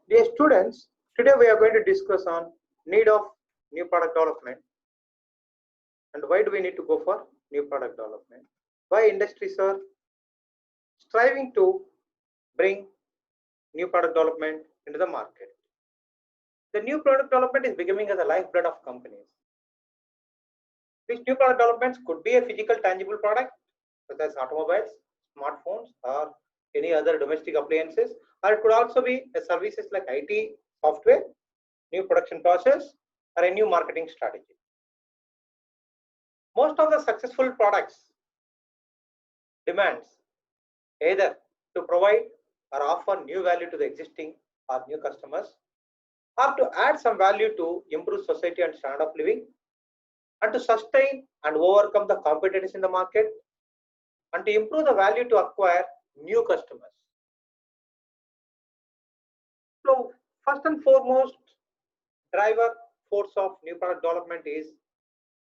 Dear students, today we are going to discuss on need of new product development and why do we need to go for new product development. Why industries are striving to bring new product development into the market. The new product development is becoming as a lifeblood of companies. These new product developments could be a physical tangible product such as automobiles, smartphones or any other domestic appliances, or it could also be a services like IT, software, new production process or a new marketing strategy. Most of the successful products demands either to provide or offer new value to the existing or new customers, or to add some value to improve society and standard of living, and to sustain and overcome the competitors in the market, and to improve the value to acquire new customers. So first and foremost, driver force of new product development is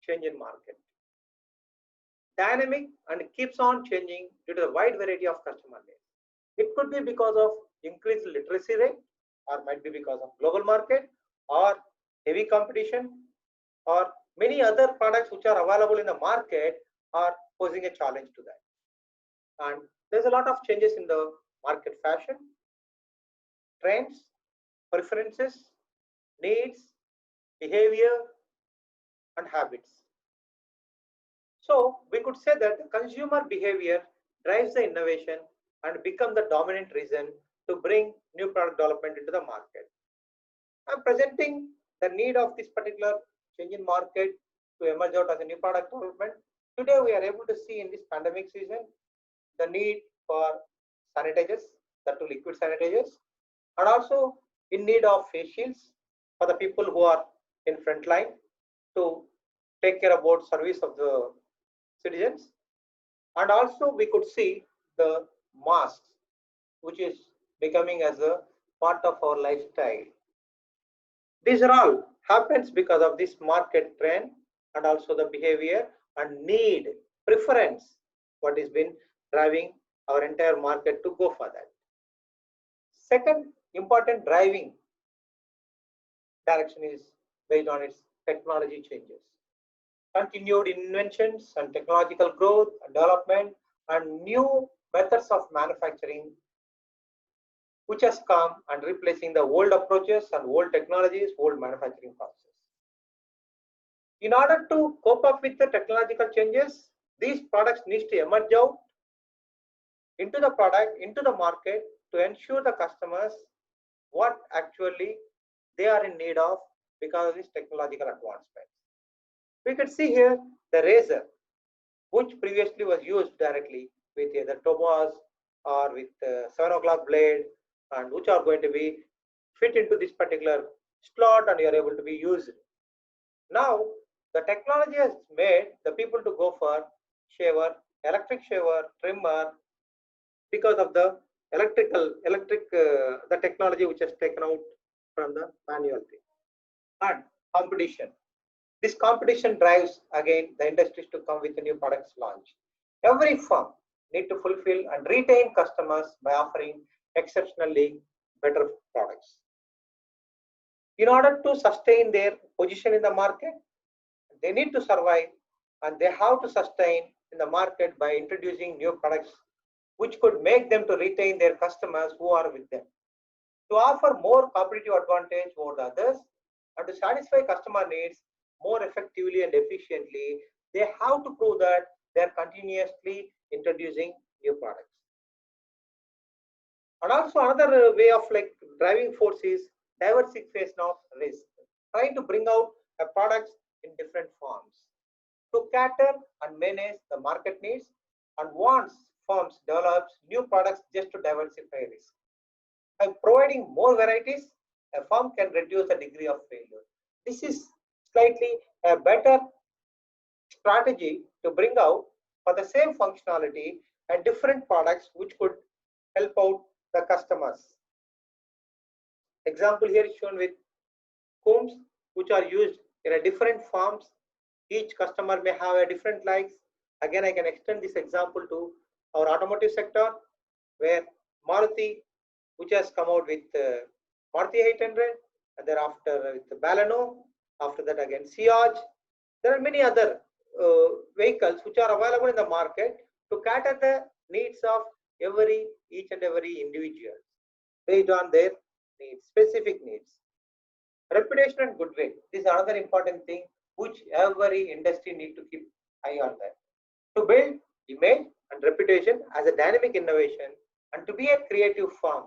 change in market. Dynamic and keeps on changing due to the wide variety of customer needs. It could be because of increased literacy rate, or might be because of global market, or heavy competition, or many other products which are available in the market are posing a challenge to that. And there's a lot of changes in the market fashion, trends, preferences, needs, behavior, and habits. So we could say that the consumer behavior drives the innovation and become the dominant reason to bring new product development into the market. I'm presenting the need of this particular change in market to emerge out as a new product development. Today we are able to see in this pandemic season the need for sanitizers, that to liquid sanitizers, and also in need of face shields for the people who are in front line to take care about service of the citizens. And also we could see the masks, which is becoming as a part of our lifestyle. These are all happens because of this market trend and also the behavior and need, preference, what has been driving our entire market to go for that. Second important driving direction is based on its technology changes. Continued inventions and technological growth and development and new methods of manufacturing which has come and replacing the old approaches and old technologies, old manufacturing processes. In order to cope up with the technological changes, these products need to emerge out into the product, into the market to ensure the customers what actually they are in need of because of this technological advancement. We could see here the razor, which previously was used directly with either Tobas or with 7 o'clock blade, and which are going to be fit into this particular slot and you are able to be used. Now the technology has made the people to go for shaver, electric shaver, trimmer, because of the the technology which has taken out from the manual thing. And competition. This competition drives again the industries to come with a new products launch. Every firm need to fulfill and retain customers by offering exceptionally better products. In order to sustain their position in the market, they need to survive and they have to sustain in the market by introducing new products which could make them to retain their customers who are with them. To offer more competitive advantage over the others and to satisfy customer needs more effectively and efficiently, they have to prove that they are continuously introducing new products. And also another way of like driving force is diversification of risk, trying to bring out the products in different forms to cater and manage the market needs. And once firms develops new products just to diversify risk, by providing more varieties, a firm can reduce the degree of failure. This is slightly a better strategy to bring out for the same functionality and different products which could help out the customers. Example here is shown with combs which are used in a different forms. Each customer may have a different likes. Again, I can extend this example to our automotive sector where Maruti, which has come out with Maruti 800, and thereafter with the Baleno, after that again Ciaz. There are many other vehicles which are available in the market to cater the needs of each and every individual based on their needs, specific needs. Reputation and goodwill is another important thing which every industry need to keep eye on that. To build image and reputation as a dynamic innovation and to be a creative firm,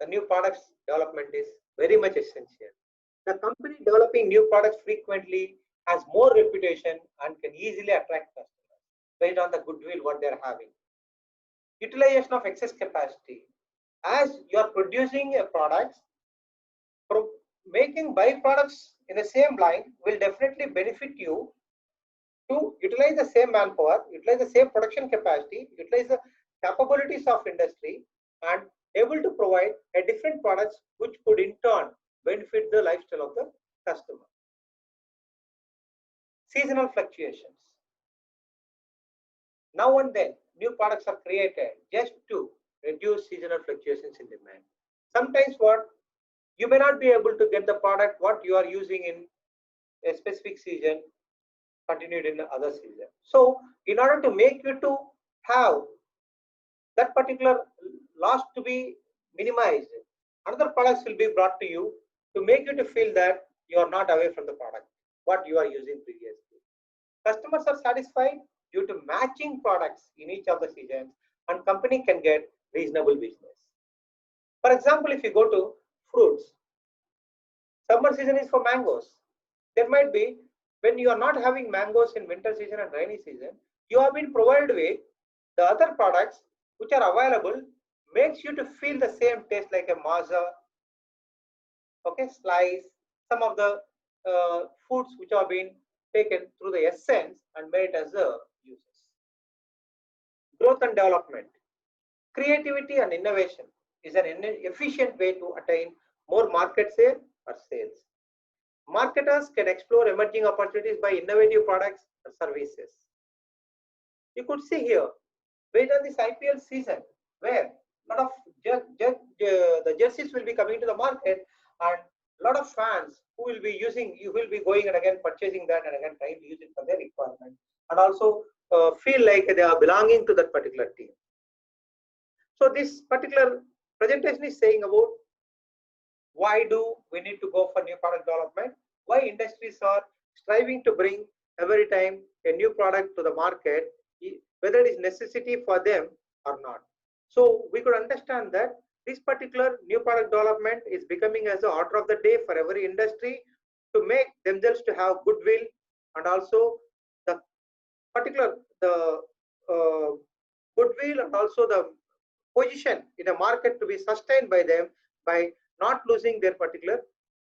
the new products development is very much essential. The company developing new products frequently has more reputation and can easily attract customers based on the goodwill what they are having. Utilization of excess capacity. As you are producing a product, making byproducts in the same line will definitely benefit you to utilize the same manpower, utilize the same production capacity, utilize the capabilities of industry, and able to provide a different products which could in turn benefit the lifestyle of the customer. Seasonal fluctuations. Now and then, new products are created just to reduce seasonal fluctuations in demand. Sometimes what you may not be able to get the product what you are using in a specific season continued in other season. So in order to make you to have that particular loss to be minimized, another products will be brought to you to make you to feel that you are not away from the product what you are using previously. Customers are satisfied due to matching products in each of the seasons, and company can get reasonable business. For example, if you go to fruits, summer season is for mangoes. There might be, when you are not having mangoes in winter season and rainy season, you have been provided with the other products which are available, makes you to feel the same taste like a maza, okay, slice, some of the foods which have been taken through the essence and made as a uses. Growth and development. Creativity and innovation is an efficient way to attain more market share or sales. Marketers can explore emerging opportunities by innovative products or services. You could see here, based on this IPL season, where a lot of the jerseys will be coming to the market, and a lot of fans who will be using, you will be going and again purchasing that and again trying to use it for their requirement, and also feel like they are belonging to that particular team. So this particular presentation is saying about why do we need to go for new product development, why industries are striving to bring every time a new product to the market, whether it is necessity for them or not. So we could understand that this particular new product development is becoming as the order of the day for every industry to make themselves to have goodwill, and also the particular goodwill and also the position in a market to be sustained by them by not losing their particular